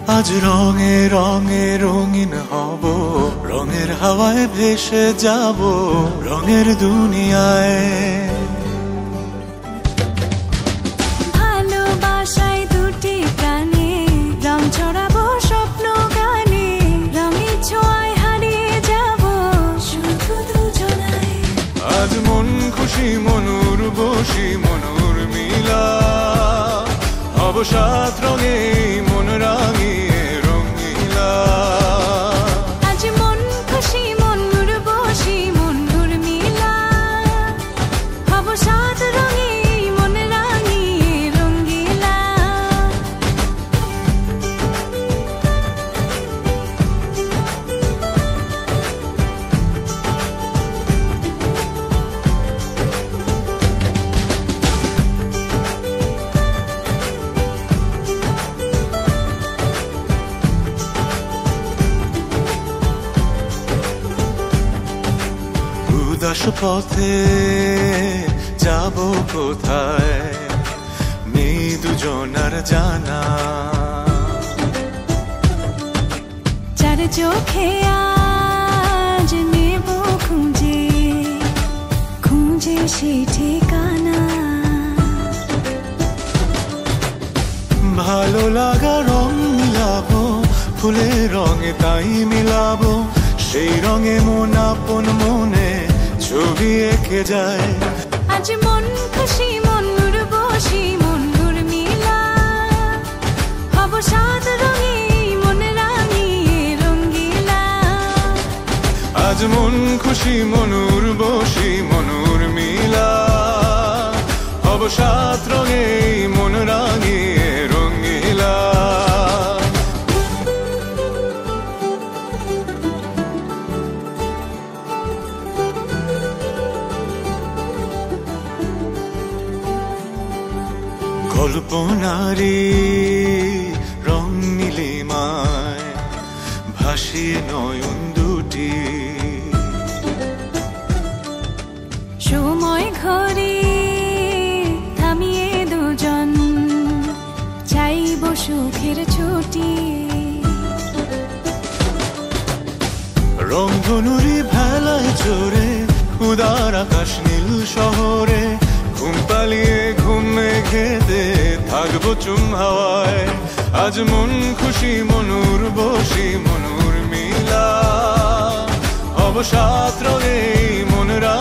আজ রঙে রঙে রঙিন হব, রঙের হাওয়ায় ভেসে যাব রঙের দুনিয়ায়। ভালোবাসায় দুটি প্রাণে রং ছড়াবো স্বপ্ন গানে, রঙের ছোঁয়ায় হারিয়ে যাব শুধু দুজনায়। আজ মন খুশি মনুর বসি মনুর মিলা, হব সাত রঙে মন রাঙিয়ে রঙিলা। আজ মন খুশি মনুর বসি মনুর মিলা, হব সাত রঙে মন রাঙিয়ে রঙিলা। উদাস পথে যাব কোথায়, নেই দুজনার জানা। চার চোখে আজ নেব খুঁজে খুঁজে সে ঠিকানা। ভালো লাগা রং মিলাবো, ফুলের রঙে তাই মিলাবো, সেই রঙে মন আপন মনে ছবি এঁকে যায়। আজ মন খুশি মনুর বসি মনুর মিলা, হব সাত রঙে মন রাঙিয়ে রঙিলা। আজ মন খুশি মনুর বসি মনুর মিলা, হব সাত রঙে মন রাঙিয়ে রঙিলা। কল্পনারি রং নীলিমায় ভাসিয়ে নয়ন দুটি, সময় ঘরে থামিয়ে দুজন চাইব সুখের ছুটি। রংধনুরি ভেলায় চড়ে উদার আকাশ নীল শহরে, ঘুম পালিয়ে ঘুম মেঘেতে থাকবো চুম হাওয়ায়। আজ মন খুশি মনুর বসি মনুর মিলা, হব সাত রঙে মন রা